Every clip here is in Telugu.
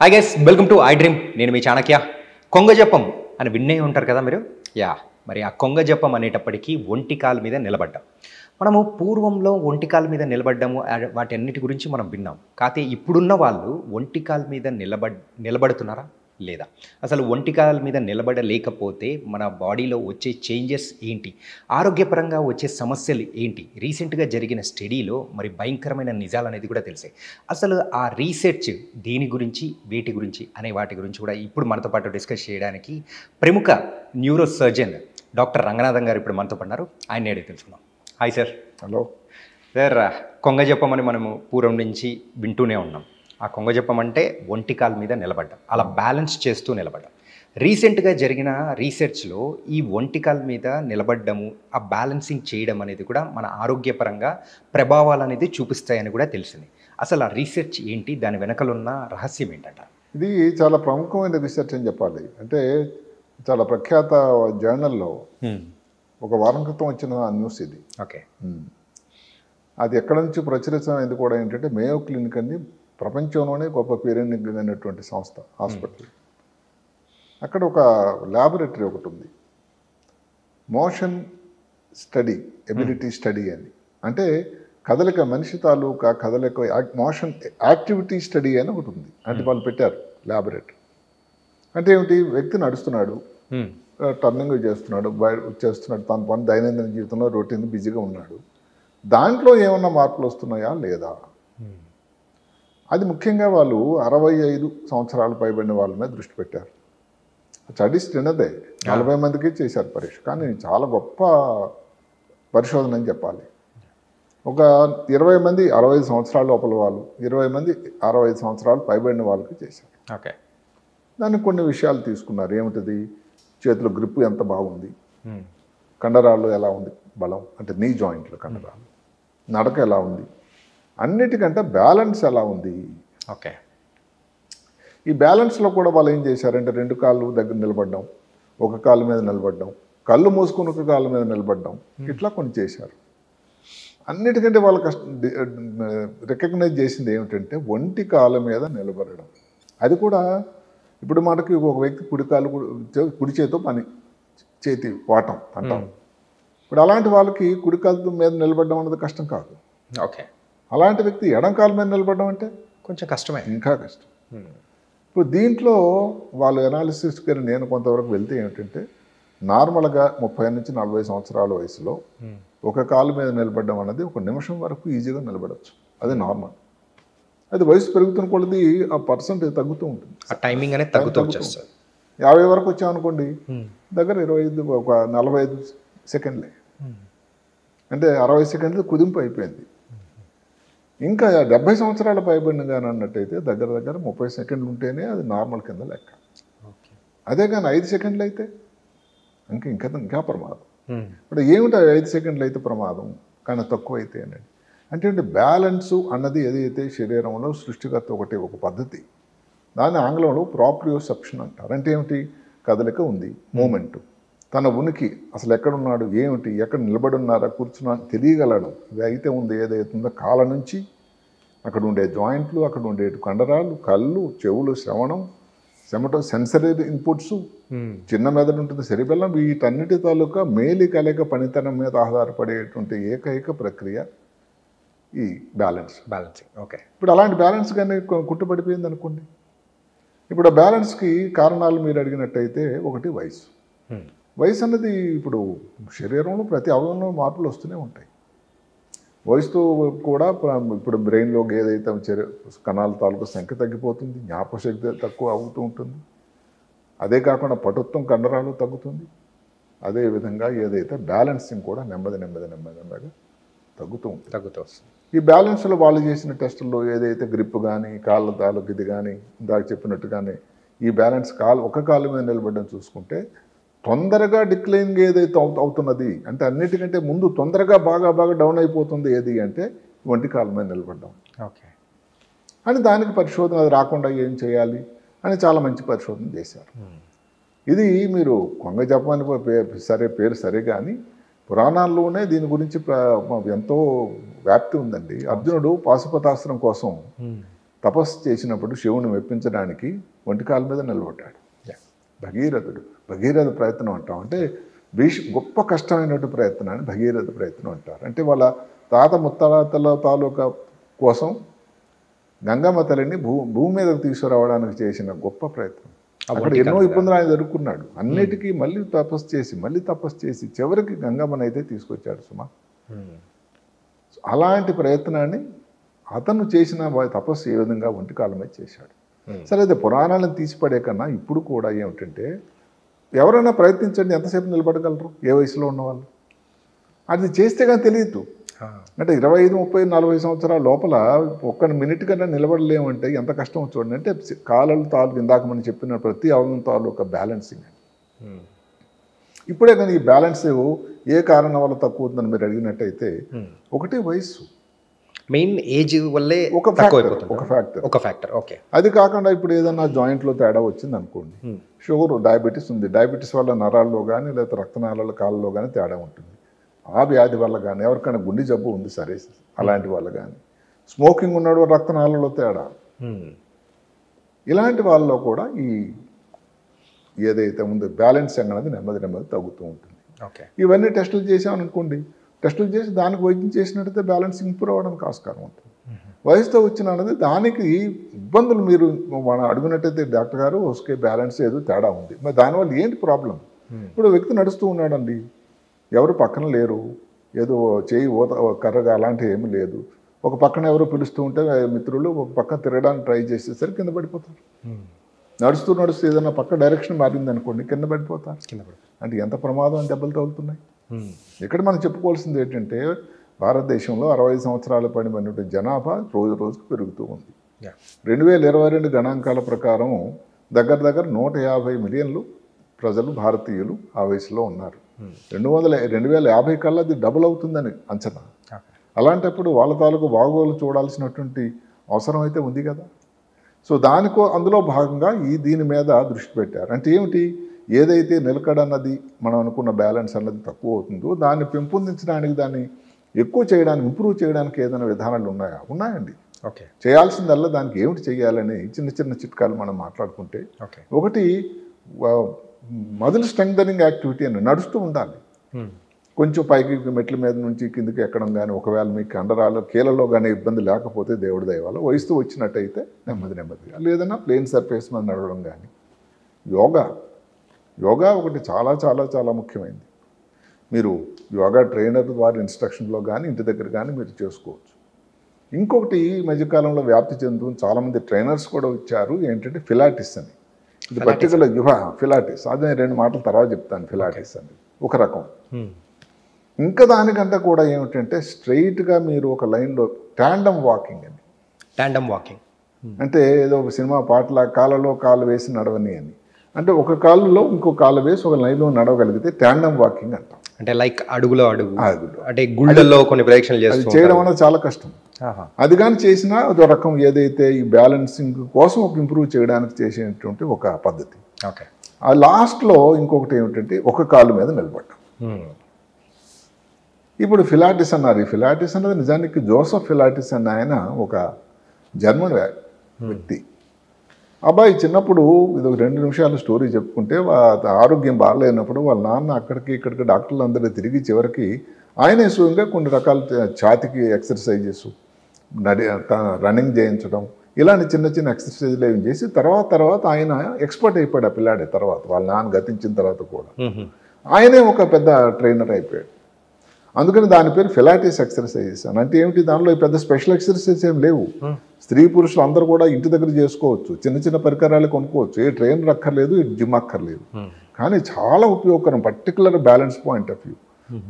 Hi guys, welcome to I dream. నేను మీ చాణక్య. కొంగ జపం అని విన్నే ఉంటారు కదా మీరు. మరి ఆ కొంగ జపం అనేటప్పటికీ ఒంటికాల మీద నిలబడ్డాం. మనము పూర్వంలో ఒంటికాల మీద నిలబడ్డాము, వాటి అన్నిటి గురించి మనం విన్నాం. కాకపోతే ఇప్పుడున్న వాళ్ళు ఒంటికాల మీద నిలబడుతున్నారా లేదా, అసలు ఒంటికాల మీద నిలబడలేకపోతే మన బాడీలో వచ్చే చేంజెస్ ఏంటి, ఆరోగ్యపరంగా వచ్చే సమస్యలు ఏంటి, రీసెంట్గా జరిగిన స్టడీలో మరి భయంకరమైన నిజాలు అనేది కూడా తెలిసాయి. అసలు ఆ రీసెర్చ్ దేని గురించి, వేటి గురించి అనే వాటి గురించి కూడా ఇప్పుడు మనతో పాటు డిస్కస్ చేయడానికి ప్రముఖ న్యూరో సర్జన్ డాక్టర్ రంగనాథన్ గారు ఇప్పుడు మనతో పన్నారు. ఆయన అడిగి తెలుసుకుందాం. Hi sir. హలో సార్, కొంగ జపం అని మనము పూర్వం నుంచి వింటూనే ఉన్నాం. ఆ కొంగ జపం అంటే ఒంటికాల మీద నిలబడ్డం, అలా బ్యాలెన్స్ చేస్తూ నిలబడ్డం. రీసెంట్గా జరిగిన రీసెర్చ్లో ఈ ఒంటికాల మీద నిలబడ్డము, ఆ బ్యాలెన్సింగ్ చేయడం అనేది కూడా మన ఆరోగ్యపరంగా ప్రభావాలు అనేది చూపిస్తాయని కూడా తెలిసింది. అసలు ఆ రీసెర్చ్ ఏంటి, దాని వెనకలున్న రహస్యం ఏంటంట? ఇది చాలా ప్రముఖమైన రీసెర్చ్ అని చెప్పాలి. అంటే చాలా ప్రఖ్యాత జర్నల్లో ఒక వారం క్రితం వచ్చిన న్యూస్ ఇది. ఓకే. అది ఎక్కడ నుంచి ప్రచురితమైంది కూడా ఏంటంటే మేయో క్లినిక్ అని ప్రపంచంలోనే గొప్ప పేరెన్నికైనటువంటి సంస్థ, హాస్పిటల్. అక్కడ ఒక ల్యాబొరేటరీ ఒకటి ఉంది, మోషన్ స్టడీ ఎబిలిటీ స్టడీ అని. అంటే కదలిక, మనిషి తాలూకా కదలిక మోషన్ యాక్టివిటీ స్టడీ అని ఒకటి ఉంది. అంటే వాళ్ళు పెట్టారు ల్యాబొరేటరీ. అంటే ఏమిటి, వ్యక్తి నడుస్తున్నాడు, టర్నింగ్ చేస్తున్నాడు, చేస్తున్నాడు, తన పని దైనందిన జీవితంలో రొటీన్ బిజీగా ఉన్నాడు. దాంట్లో ఏమన్నా మార్పులు వస్తున్నాయా లేదా, అది ముఖ్యంగా వాళ్ళు 65 సంవత్సరాలు పైబడిన వాళ్ళ మీద దృష్టి పెట్టారు. స్టడీ చిన్నదే, 40 మందికి చేశారు పరీక్ష, కానీ చాలా గొప్ప పరిశోధన అని చెప్పాలి. ఒక 20 మంది 65 సంవత్సరాల లోపల వాళ్ళు, 20 మంది 65 సంవత్సరాలు పైబడిన వాళ్ళకి చేశారు. ఓకే. దానికి కొన్ని విషయాలు తీసుకున్నారు. ఏమిటది, చేతుల గ్రిప్ ఎంత బాగుంది, కండరాలు ఎలా ఉంది బలం, అంటే నీ జాయింట్లు కండరాలు, నడక ఎలా ఉంది, అన్నిటికంటే బ్యాలెన్స్ ఎలా ఉంది. ఓకే. ఈ బ్యాలెన్స్లో కూడా వాళ్ళు ఏం చేశారంటే 2 కాళ్ళు దగ్గర నిలబడ్డం, ఒక కాలు మీద నిలబడ్డం, కళ్ళు మూసుకుని ఒక కాలు మీద నిలబడ్డం, ఇట్లా కొన్ని చేశారు. అన్నిటికంటే వాళ్ళు రికగ్నైజ్ చేసింది ఏమిటంటే ఒంటి కాళ్ళ మీద నిలబడడం. అది కూడా ఇప్పుడు మనకి ఒక వ్యక్తి కుడి చేతితో పని చేతి వాటం అంటాం. ఇప్పుడు అలాంటి వాళ్ళకి కుడి కాలు మీద నిలబడడం అనేది కష్టం కాదు. ఓకే. అలాంటి వ్యక్తి ఎడం కాలు మీద నిలబడడం అంటే కొంచెం కష్టమే, ఇంకా కష్టం. ఇప్పుడు దీంట్లో వాళ్ళు అనాలిసిస్కి నేను కొంతవరకు వెళ్తే ఏమిటంటే నార్మల్గా 30 నుంచి 40 సంవత్సరాల వయసులో ఒక కాలు మీద నిలబడడం అనేది 1 నిమిషం వరకు ఈజీగా నిలబడవచ్చు. అది నార్మల్. అది వయసు పెరుగుతున్న కొలది ఆ పర్సెంటేజ్ తగ్గుతూ ఉంటుంది, ఆ టైమింగ్ అనేది తగ్గుతూ వచ్చేస్తుంది. 50 వరకు వచ్చామనుకోండి, దగ్గర 25 ఒక 45 సెకండ్లే, అంటే 60 సెకండ్లు కుదింపు అయిపోయింది. ఇంకా 70 సంవత్సరాల పైబడిన కానీ అన్నట్టయితే దగ్గర దగ్గర 30 సెకండ్లు ఉంటేనే అది నార్మల్ కింద లెక్క. అదే కానీ 5 సెకండ్లు అయితే ఇంకా ప్రమాదం. ఇప్పుడు ఏమిటి 5 సెకండ్లు అయితే ప్రమాదం, కానీ తక్కువ అయితే అంటే బ్యాలెన్సు అన్నది ఏదైతే శరీరంలో సృష్టికర్త ఒక పద్ధతి, దాన్ని ఆంగ్లంలో ప్రాప్రియోసెప్షన్ అంటారు. అంటే ఏమిటి, కదలిక ఉంది, మూమెంటు, తన ఉనికి, అసలు ఎక్కడున్నాడు, ఏమిటి, ఎక్కడ నిలబడి ఉన్నారా, కూర్చున్నా తెలియగలడం. ఇది అయితే ఉంది, ఏదైతే ఉందో కాళ్ళ నుంచి అక్కడ ఉండే జాయింట్లు, అక్కడ ఉండే కండరాలు, కళ్ళు, చెవులు, సెన్సరీ ఇన్పుట్స్, చిన్న మెదడు ఉంటుంది, సెరిబెల్లం, వీటన్నిటి తాలూకా మేలి కలయిక పనితనం మీద ఆధారపడేటువంటి ఏకైక ప్రక్రియ ఈ బ్యాలెన్సింగ్. ఓకే. ఇప్పుడు అలాంటి బ్యాలెన్స్ కానీ కుట్టుపడిపోయింది అనుకోండి. ఇప్పుడు ఆ బ్యాలెన్స్కి కారణాలు మీరు అడిగినట్టయితే ఒకటి వయసు. వయసు అన్నది ఇప్పుడు శరీరంలో ప్రతి అవయవంలో మార్పులు వస్తూనే ఉంటాయి. వయసుతో కూడా ఇప్పుడు బ్రెయిన్లో ఏదైతే కణాల తాలూకు సంఖ్య తగ్గిపోతుంది, జ్ఞాపకశక్తి తక్కువ అవుతూ ఉంటుంది. అదే కాకుండా పటుత్వం, కండరాలు తగ్గుతుంది. అదేవిధంగా ఏదైతే బ్యాలెన్సింగ్ కూడా నెమ్మదిగా తగ్గుతూ వస్తుంది. ఈ బ్యాలెన్స్లో వాళ్ళు చేసిన టెస్టుల్లో ఏదైతే గ్రిప్ కానీ, కాళ్ళ తాలూకు ఇది కానీ, ఇందాక చెప్పినట్టుగానే ఈ బ్యాలెన్స్ ఒక కాలు మీద నిలబడడం చూసుకుంటే తొందరగా డిక్లైనింగ్ ఏదైతే అవుతున్నది, అంటే అన్నిటికంటే ముందు తొందరగా బాగా డౌన్ అయిపోతుంది ఏది అంటే ఒంటి కాళ్ళ మీద నిలబడ్డం. ఓకే. అని దానికి పరిశోధన, అది రాకుండా ఏం చేయాలి అని చాలా మంచి పరిశోధన చేశారు. ఇది మీరు కొంగ జపం పేరు సరే కానీ పురాణాల్లోనే దీని గురించి ఎంతో వ్యాప్తి ఉందండి. అర్జునుడు పాశుపతాస్త్రం కోసం తపస్సు చేసినప్పుడు శివుని మెప్పించడానికి ఒంటికాల మీద నిలబడ్డాడు. భగీరథ ప్రయత్నం అంటాం. అంటే గొప్ప కష్టమైనటువంటి ప్రయత్నాన్ని భగీరథ ప్రయత్నం అంటారు. అంటే వాళ్ళ తాత ముత్తాతల తాలూకా కోసం గంగమ్మ తల్లిని భూమి మీదకు తీసుకురావడానికి చేసిన గొప్ప ప్రయత్నం. అక్కడ ఎన్నో ఇబ్బందులు ఆయన ఎదుర్కొన్నాడు. అన్నిటికీ మళ్ళీ తపస్సు చేసి చివరికి గంగమ్మని అయితే తీసుకొచ్చాడు సుమా. అలాంటి ప్రయత్నాన్ని అతను చేసిన తపస్సు ఏ విధంగా ఒంటికాల మీద చేశాడు. సరే, అయితే పురాణాలను తీసిపడే కన్నా ఇప్పుడు కూడా ఏమిటంటే ఎవరైనా ప్రయత్నించండి, ఎంతసేపు నిలబడగలరు ఏ వయసులో ఉన్నవాళ్ళు. అది చేస్తే కానీ తెలియదు. అంటే 25, 30, 40 సంవత్సరాల లోపల ఒక్క మినిట్ కన్నా నిలబడలేమంటే ఎంత కష్టం చూడండి. అంటే కాళ్ళ తాలూకు ఇందాక మనం చెప్పిన ప్రతి అవయవం తాలూకు బ్యాలెన్సింగ్. ఇప్పుడే కానీ ఈ బ్యాలెన్స్ ఏ కారణం వల్ల తక్కువ అవుతుందని మీరు అడిగినట్టయితే ఒకటి వయస్సు, మెయిన్ ఏజ్ వల్లే ఒక ఫ్యాక్టర్. ఓకే. అది కాకుండా ఇప్పుడు ఏదన్నా జాయింట్లో తేడా వచ్చింది అనుకోండి, షుగర్, డయాబెటీస్ ఉంది, డయాబెటీస్ వల్ల నరాల్లో కానీ లేదా రక్తనాళాల కాళ్ళలో కానీ తేడా ఉంటుంది. ఆ వ్యాధి వల్ల కానీ ఎవరికైనా గుండె జబ్బు ఉంది సరే అలాంటి వాళ్ళు కానీ, స్మోకింగ్ ఉన్నాడు రక్తనాళాలలో తేడా, ఇలాంటి వాళ్ళలో కూడా ఈ ఏదైతే ఉందో బ్యాలెన్సింగ్ అనేది నెమ్మది తగ్గుతూ ఉంటుంది. ఇవన్నీ టెస్టులు చేసామనుకోండి, టెస్టులు చేసి దానికి వైద్యం చేసినట్టయితే బ్యాలెన్సింగ్ ఇంప్రూవ్ అవ్వడానికి ఆస్కారం ఉంటుంది. వయసుతో వచ్చిన అనేది దానికి ఇబ్బందులు మీరు మనం అడిగినట్టయితే డాక్టర్ గారు ఓకే బ్యాలెన్స్ ఏదో తేడా ఉంది, మరి దానివల్ల ఏంటి ప్రాబ్లం? ఇప్పుడు వ్యక్తి నడుస్తూ ఉన్నాడండి, ఎవరు పక్కన లేరు, ఏదో చేయి కర్రగా అలాంటివి ఏమీ లేదు, ఒక పక్కన ఎవరో పిలుస్తూ ఉంటే మిత్రులు ఒక పక్కన తిరగడానికి ట్రై చేసేసరికి కింద పడిపోతారు. నడుస్తూ ఏదైనా పక్క డైరెక్షన్ మారింది అనుకోండి కింద పడిపోతారు. అంటే ఎంత ప్రమాదం అని దెబ్బలు తగులుతున్నాయి. ఇక్కడ మనం చెప్పుకోవాల్సింది ఏంటంటే భారతదేశంలో 65 సంవత్సరాల పడినటువంటి జనాభా రోజుకు పెరుగుతూ ఉంది. 2022 గణాంకాల ప్రకారం దగ్గర 150 మిలియన్లు ప్రజలు భారతీయులు ఆ వయసులో ఉన్నారు. 2050 కల్లా అది డబుల్ అవుతుందని అంచనా. అలాంటప్పుడు వాళ్ళ తాలూకు బాగోలు చూడాల్సినటువంటి అవసరం అయితే ఉంది కదా. సో అందులో భాగంగా దీని మీద దృష్టి పెట్టారు. అంటే ఏమిటి, ఏదైతే నిలకడ అన్నది మనం అనుకున్న బ్యాలెన్స్ అన్నది తక్కువ అవుతుందో దాన్ని పెంపొందించడానికి, దాన్ని ఎక్కువ చేయడానికి, ఇంప్రూవ్ చేయడానికి ఏదైనా విధానాలు ఉన్నాయండి. ఓకే. చేయాల్సిందల్లా దానికి ఏమిటి చేయాలని చిన్న చిట్కాలు మనం మాట్లాడుకుంటే, ఒకటి మజిల్ స్ట్రెంగ్థనింగ్ యాక్టివిటీ అని నడుస్తూ ఉండాలి. కొంచెం పైకి మెట్ల మీద నుంచి కిందికి ఎక్కడం కానీ, ఒకవేళ మీకు కండరాలు కీళ్ళలో కానీ ఇబ్బంది లేకపోతే దేవుడి దయ వల్ల వయసుతో వచ్చినట్టయితే నెమ్మదిగా లేదన్నా ప్లేన్ సర్ఫేస్ మీద నడవడం కానీ. యోగా ఒకటి చాలా ముఖ్యమైనది. మీరు యోగా ట్రైనర్ వారి ఇన్స్ట్రక్షన్లో కానీ ఇంటి దగ్గర కానీ మీరు చేసుకోవచ్చు. ఇంకొకటి ఈ మధ్యకాలంలో వ్యాప్తి చెందుతుంది, చాలామంది ట్రైనర్స్ కూడా వచ్చారు, ఏంటంటే ఫిలాటిస్ అని. ఇది పర్టికులర్ ఫిలాటిస్, అదే 2 మాటల తర్వాత చెప్తాను. ఫిలాటిస్ అని ఒక రకం. ఇంకా దానికంటే కూడా ఏమిటంటే స్ట్రైట్గా మీరు ఒక లైన్లో టాండమ్ వాకింగ్ అంటే ఏదో ఒక సినిమా పాటల కాళ్ళలో కాళ్ళు వేసి నడవని అని. అంటే ఒక కాళ్ళలో ఇంకో కాళ్ళు వేసి ఒక లైన్లో నడవగలిగితే టాండమ్ వాకింగ్ అంటాం. అంటే లైక్ అడుగులో అడుగు, అంటే గుళ్ళల్లో కొన్ని ప్రదక్షిణలు చేయడం అనేది చాలా కష్టం. అది కానీ చేసినా అదో రకం ఏదైతే ఈ బ్యాలెన్సింగ్ కోసం ఒక ఇంప్రూవ్ చేయడానికి చేసేటువంటి ఒక పద్ధతి. ఆ లాస్ట్లో ఇంకొకటి ఏమిటంటే ఒక కాలు మీద నిలబడ్డం. ఇప్పుడు ఫిలాటిస్ అన్నారు. ఈ ఫిలాటిస్ అన్నది నిజానికి జోసెఫ్ ఫిలాటిస్ అన్న ఆయన ఒక జర్మన్ వ్యక్తి. అబ్బాయి చిన్నప్పుడు ఇది 2 నిమిషాలు స్టోరీ చెప్పుకుంటే, ఆరోగ్యం బాగాలేనప్పుడు వాళ్ళ నాన్న ఇక్కడికి డాక్టర్లు అందరూ తిరిగి చివరికి ఆయనే స్వయంగా కొన్ని రకాల ఛాతికి ఎక్సర్సైజెస్, రన్నింగ్ చేయించడం, ఇలాంటి చిన్న ఎక్సర్సైజ్లు ఏమి చేసి తర్వాత ఆయన ఎక్స్పర్ట్ అయిపోయాడు. ఆ పిల్లాడే తర్వాత వాళ్ళ నాన్న గతించిన తర్వాత కూడా ఆయనే ఒక పెద్ద ట్రైనర్ అయిపోయాడు. అందుకని దాని పేరు ఫిలాటిస్ ఎక్సర్సైజెస్ అని. అంటే ఏమిటి, దానిలో పెద్ద స్పెషల్ ఎక్సర్సైజెస్ ఏం లేవు. స్త్రీ పురుషులు అందరూ కూడా ఇంటి దగ్గర చేసుకోవచ్చు, చిన్న పరికరాలు కొనుక్కోవచ్చు, ఏ ట్రైనర్ అక్కర్లేదు, జిమ్ అక్కర్లేదు. కానీ చాలా ఉపయోగకరం, particular balance point of view.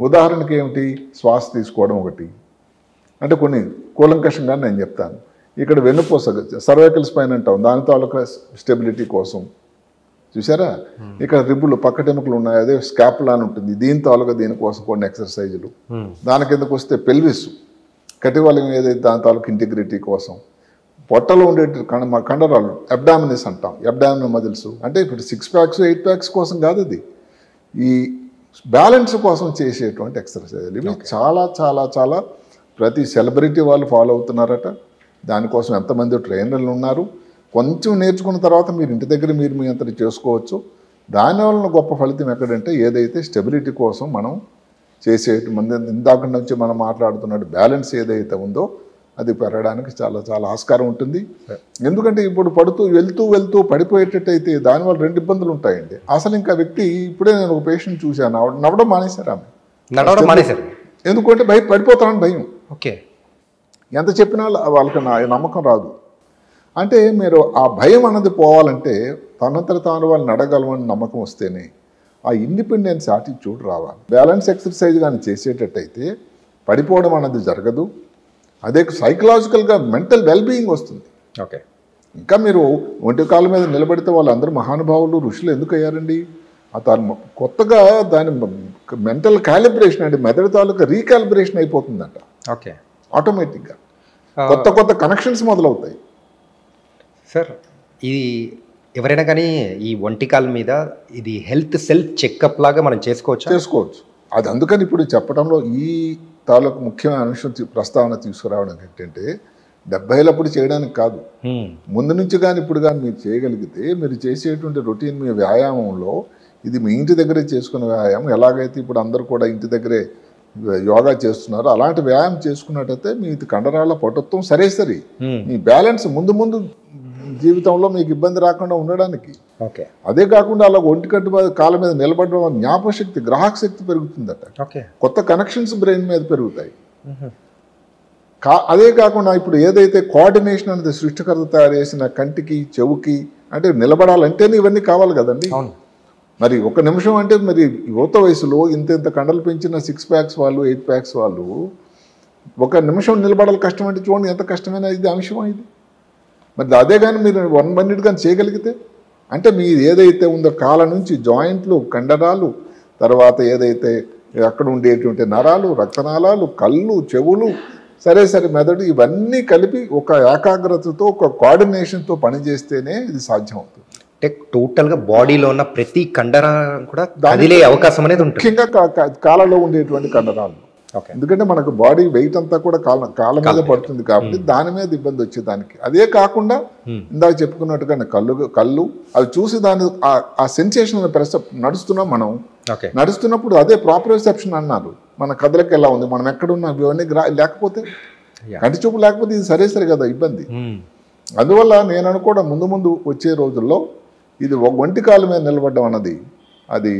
ఉదాహరణకి ఏమిటి, శ్వాస తీసుకోవడం ఒకటి. అంటే కొన్ని కూలంకషంగా నేను చెప్తాను. ఇక్కడ వెన్నుపూస సర్వైకల్ స్పైన్ అంటాం, దాని తాలూకా స్టెబిలిటీ కోసం చూసారా. ఇక్కడ రిబ్బులు పక్కటెముకలు ఉన్నాయి, అదే స్కాపులా అని ఉంటుంది, దీని తాలూకా దీనికోసం కొన్ని ఎక్సర్సైజులు. దాని కిందకు వస్తే పెల్విస్ కటివలయం ఏదైతే దాని తాలూకా ఇంటిగ్రిటీ కోసం. పొట్టలో ఉండే కండరాలు అబ్డామినిస్ అంటాం, అబ్డామినల్ మజిల్స్. అంటే ఇప్పుడు 6 ప్యాక్స్ 8 ప్యాక్స్ కోసం కాదు, అది ఈ బ్యాలెన్స్ కోసం చేసేటువంటి ఎక్సర్సైజులు. ఇవి చాలా ప్రతి సెలబ్రిటీ వాళ్ళు ఫాలో అవుతున్నారట. దానికోసం ఎంతమంది ట్రైనర్లు ఉన్నారు. కొంచెం నేర్చుకున్న తర్వాత మీరు ఇంటి దగ్గర మీరు మీ అంతటి చేసుకోవచ్చు. దానివల్ల గొప్ప ఫలితం ఎక్కడంటే ఏదైతే స్టెబిలిటీ కోసం మనం చేసేటువంటి ఇందాక నుంచి మనం మాట్లాడుతున్నట్టు బ్యాలెన్స్ ఏదైతే ఉందో అది పెరగడానికి చాలా చాలా ఆస్కారం ఉంటుంది. ఎందుకంటే ఇప్పుడు వెళ్తూ పడిపోయేటట్టయితే దానివల్ల 2 ఇబ్బందులు ఉంటాయండి. అసలు ఇంకా వ్యక్తి ఇప్పుడే నేను ఒక పేషెంట్ చూశాను, నవ్వడం మానేశారు ఆమె. నడవడం మానేశారు ఎందుకంటే పడిపోతానని భయం. ఓకే. ఎంత చెప్పినా వాళ్ళకి నమ్మకం రాదు. అంటే మీరు ఆ భయం అన్నది పోవాలంటే తనంతట తాను వాళ్ళు నడగలమని నమ్మకం వస్తేనే ఆ ఇండిపెండెన్స్ యాటిట్యూడ్ రావాలి. బ్యాలెన్స్ ఎక్సర్సైజ్ కానీ చేసేటట్టయితే పడిపోవడం అన్నది జరగదు. అదే సైకలాజికల్గా మెంటల్ వెల్బీయింగ్ వస్తుంది. ఓకే. ఇంకా మీరు ఒంటి కాళ్ళ మీద నిలబడితే వాళ్ళందరూ మహానుభావులు ఋషులు ఎందుకు అయ్యారండి? తను కొత్తగా దాని మెంటల్ క్యాలిబ్రేషన్ అంటే మెదడు తాలూకా రీకాలిబ్రేషన్ అయిపోతుందంట. ఓకే. ఆటోమేటిక్గా కొత్త కనెక్షన్స్ మొదలవుతాయి. సార్, ఇది ఎవరైనా కానీ ఈ ఒంటికాల మీద ఇది హెల్త్ సెల్ఫ్ చెకప్ లాగా మనం చేసుకోవచ్చు. అది అందుకని ఇప్పుడు చెప్పడంలో ఈ తాలూకు ముఖ్యమైన అంశం ప్రస్తావన తీసుకురావడం ఏంటంటే 70లప్పుడు చేయడానికి కాదు, ముందు నుంచి కానీ ఇప్పుడు కానీ మీరు చేయగలిగితే మీరు చేసేటువంటి రొటీన్ మీ వ్యాయామంలో ఇది మీ ఇంటి దగ్గరే చేసుకునే వ్యాయామం. ఎలాగైతే ఇప్పుడు అందరూ కూడా ఇంటి దగ్గరే యోగా చేస్తున్నారు అలాంటి వ్యాయామం చేసుకున్నట్టయితే మీ కండరాల పటుత్వం సరే మీ బ్యాలెన్స్ ముందు జీవితంలో మీకు ఇబ్బంది రాకుండా ఉండడానికి. ఓకే. అదే కాకుండా అలా ఒంటికట్టు కాళ్ళ మీద నిలబడడం జ్ఞాపశక్తి గ్రాహక శక్తి పెరుగుతుందట. కొత్త కనెక్షన్స్ బ్రెయిన్ మీద పెరుగుతాయి. అదే కాకుండా ఇప్పుడు ఏదైతే కోఆర్డినేషన్ అనేది సృష్టికర్త తయారు చేసిన కంటికి చెవుకి అంటే నిలబడాలంటేనే ఇవన్నీ కావాలి కదండి. మరి ఒక నిమిషం అంటే మరి యువత వయసులో ఇంత కండలు పెంచిన 6 ప్యాక్స్ వాళ్ళు 8 ప్యాక్స్ వాళ్ళు ఒక నిమిషం నిలబడాలి కష్టం అంటే చూడండి ఎంత కష్టమైన ఇది అంశం ఇది. మరి అదే కానీ మీరు 1 మినిట్ కానీ చేయగలిగితే అంటే మీరు ఏదైతే ఉందో కాళ్ళ నుంచి జాయింట్లు కండరాలు తర్వాత ఏదైతే అక్కడ ఉండేటువంటి నరాలు రక్తనాళాలు కళ్ళు చెవులు సరే మెదడు ఇవన్నీ కలిపి ఒక ఏకాగ్రతతో ఒక కోఆర్డినేషన్తో పనిచేస్తేనే ఇది సాధ్యం అవుతుంది. అంటే టోటల్గా బాడీలో ఉన్న ప్రతి కండరం కూడా కదిలే అవకాశం అనేది ఉంటుంది. ముఖ్యంగా కాళ్ళలో ఉండేటువంటి కండరాలు. ఎందుకంటే మనకు బాడీ వెయిట్ అంతా కూడా కాళ్ళ మీద పడుతుంది కాబట్టి దాని మీద ఇబ్బంది వచ్చేదానికి. అదే కాకుండా ఇందాక చెప్పుకున్నట్టుగా కళ్ళు అవి చూసి దాని ఆ సెన్సేషన్ నడుస్తున్నాం మనం. నడుస్తున్నప్పుడు అదే ప్రాప్రోసెప్షన్ అన్నారు. మన కదలకి ఎలా ఉంది మనం ఎక్కడున్నా ఇవన్నీ లేకపోతే కంటి చూపు లేకపోతే ఇది సరే కదా ఇబ్బంది. అందువల్ల నేను అనుకోవడం ముందు వచ్చే రోజుల్లో ఇది ఒంటి కాళ్ళ మీద నిలబడడం అన్నది అది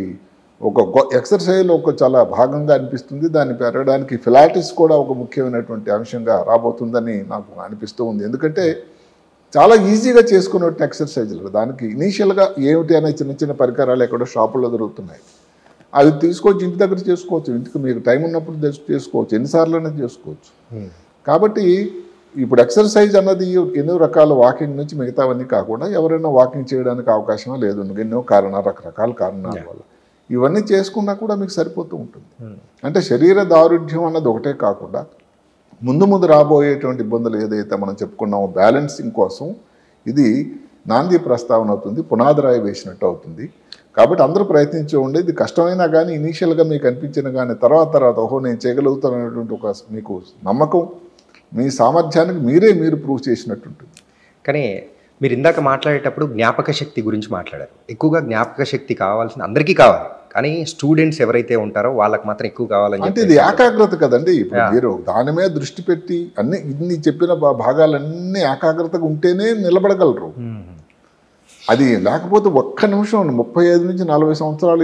ఒక ఎక్సర్సైజ్లో ఒక చాలా భాగంగా అనిపిస్తుంది. దాన్ని పెరగడానికి ఫిలాటిస్ కూడా ఒక ముఖ్యమైనటువంటి అంశంగా రాబోతుందని నాకు అనిపిస్తూ ఉంది. ఎందుకంటే చాలా ఈజీగా చేసుకున్నట్టు ఎక్సర్సైజులు దానికి ఇనీషియల్గా ఏమిటి అనే చిన్న పరికరాలు ఎక్కడో షాపుల్లో దొరుకుతున్నాయి. అవి తీసుకొచ్చి ఇంటి దగ్గర చేసుకోవచ్చు. ఇంటికి మీకు టైం ఉన్నప్పుడు చేసుకోవచ్చు, ఎన్నిసార్లైనా చేసుకోవచ్చు. కాబట్టి ఇప్పుడు ఎక్సర్సైజ్ అన్నది ఎన్నో రకాల వాకింగ్ నుంచి మిగతావన్నీ కాకుండా ఎవరైనా వాకింగ్ చేయడానికి అవకాశం లేదు. ఎన్నో రకరకాల కారణాల వల్ల ఇవన్నీ చేసుకున్నా కూడా మీకు సరిపోతూ ఉంటుంది. అంటే శరీర దారుఢ్యం అన్నది ఒకటే కాకుండా ముందు రాబోయేటువంటి ఇబ్బందులు ఏదైతే మనం చెప్పుకున్నామో బ్యాలెన్సింగ్ కోసం ఇది నాంది ప్రస్తావన అవుతుంది, పునాదిరాయి వేసినట్టు అవుతుంది. కాబట్టి అందరూ ప్రయత్నించి ఉండే ఇది కష్టమైనా కానీ ఇనీషియల్గా మీకు అనిపించిన కానీ తర్వాత ఓహో నేను చేయగలుగుతాను అనేటువంటి ఒక మీకు నమ్మకం మీ సామర్థ్యానికి మీరు ప్రూవ్ చేసినట్టు ఉంటుంది. కానీ మీరు ఇందాక మాట్లాడేటప్పుడు జ్ఞాపక శక్తి గురించి మాట్లాడారు. ఎక్కువగా జ్ఞాపక శక్తి కావాల్సిన అందరికీ కావాలి, కానీ స్టూడెంట్స్ ఎవరైతే ఉంటారో వాళ్ళకి మాత్రం ఎక్కువ కావాలని. అంటే ఇది ఏకాగ్రత కదండి. ఇప్పుడు మీరు దాని మీద దృష్టి పెట్టి ఇన్ని చెప్పిన భాగాలన్నీ ఏకాగ్రతగా ఉంటేనే నిలబడగలరు. అది లేకపోతే ఒక్క నిమిషం 35 నుంచి 40 సంవత్సరాలు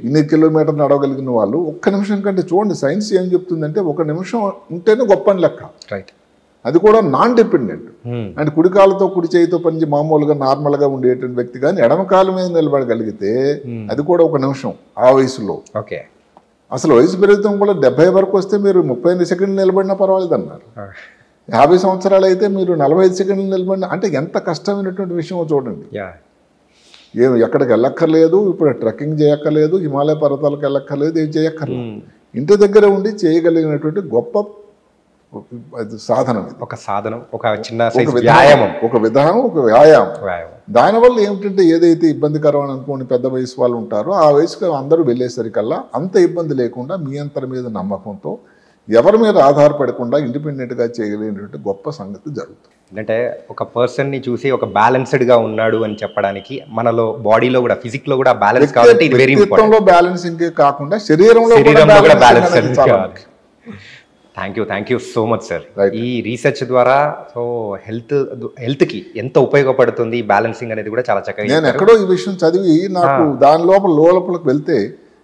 ఇన్ని కిలోమీటర్లు నడవగలిగిన వాళ్ళు ఒక్క నిమిషం కంటే చూడండి సైన్స్ ఏం చెప్తుందంటే 1 నిమిషం ఉంటేనే గొప్ప అని లెక్క. రైట్. అది కూడా నాన్ డిపెండెంట్. అంటే కుడి కాళ్ళతో కుడి చేయితో పనిచి మామూలుగా నార్మల్గా ఉండేటువంటి వ్యక్తి కానీ ఎడమ కాళ్ళ మీద నిలబడగలిగితే అది కూడా 1 నిమిషం ఆ వయసులో. ఓకే. అసలు వయసు పెరుగుతాం కూడా 70 వరకు వస్తే మీరు 35 సెకండ్లు నిలబడినా పర్వాలేదు అన్నారు. 50 సంవత్సరాలు అయితే మీరు 45 సెకండ్లు నిలబడినా అంటే ఎంత కష్టమైనటువంటి విషయమో చూడండి. ఎక్కడికి వెళ్ళక్కర్లేదు, ఇప్పుడు ట్రెక్కింగ్ చేయక్కర్లేదు, హిమాలయ పర్వతాలకు వెళ్ళక్కర్లేదు, ఏం చేయక్కర్లేదు, ఇంటి దగ్గర ఉండి చేయగలిగినటువంటి గొప్ప సాధనం. ఒక సాధనం, ఒక చిన్న వ్యాయామం, ఒక విధానం, ఒక వ్యాయామం. దానివల్ల ఏమిటంటే ఏదైతే ఇబ్బందికరమని అనుకోని పెద్ద వయసు వాళ్ళు ఉంటారో ఆ వయసుకు అందరూ వెళ్ళేసరికల్లా అంత ఇబ్బంది లేకుండా మీ అంతర మీద నమ్మకంతో ఎవరి మీద ఆధారపడకుండా ఇండిపెండెంట్గా చేయగలిగినటువంటి గొప్ప సంగతి జరుగుతుంది. అంటే ఒక పర్సన్ని చూసి ఒక బ్యాలెన్స్డ్గా ఉన్నాడు అని చెప్పడానికి మనలో బాడీలో కూడా ఫిజిక్లో కూడా బ్యాలెన్స్ కావాలంటే ఇది వెరీ ఇంపార్టెంట్. వ్యక్తిత్వంలో బ్యాలెన్సింగ్ కాకుండా శరీరంలో కూడా బ్యాలెన్స్ అనేది చాలా ముఖ్యం. Thank you so much sir. Right. ఈ రీసెర్చ్ ద్వారా సో హెల్త్కి ఎంత ఉపయోగపడుతుంది బ్యాలెన్సింగ్ అనేది కూడా చాలా చక్కగా నేను చెప్పారు. ఎక్కడో ఈ విషయం చదివి నాకు దాని లోపలికి వెళ్తే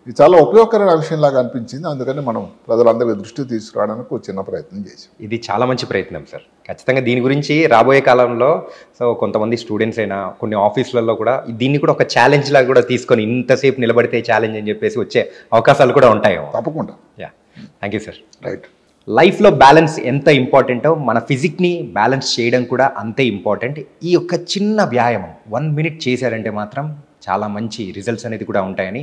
ఇది చాలా ఉపయోగకరమైన విషయంలాగా అనిపించింది. అందుకని మనం ప్రజలందరికీ దృష్టి తీసుకురావడానికి ఒక చిన్న ప్రయత్నం చేశాం. ఇది చాలా మంచి ప్రయత్నం సార్. ఖచ్చితంగా దీని గురించి రాబోయే కాలంలో సో కొంతమంది స్టూడెంట్స్ అయినా కొన్ని ఆఫీసులలో కూడా దీన్ని కూడా ఒక ఛాలెంజ్ లాగా కూడా తీసుకొని ఇంతసేపు నిలబడితే ఛాలెంజ్ అని చెప్పేసి వచ్చే అవకాశాలు కూడా ఉంటాయేమో. తప్పకుండా. Yeah, thank you sir. Right. లైఫ్లో బ్యాలెన్స్ ఎంత ఇంపార్టెంటో మన ఫిజిక్ని బ్యాలెన్స్ చేయడం కూడా అంతే ఇంపార్టెంట్. ఈ యొక్క చిన్న వ్యాయామం 1 minute చేశారంటే మాత్రం చాలా మంచి రిజల్ట్స్ అనేది కూడా ఉంటాయని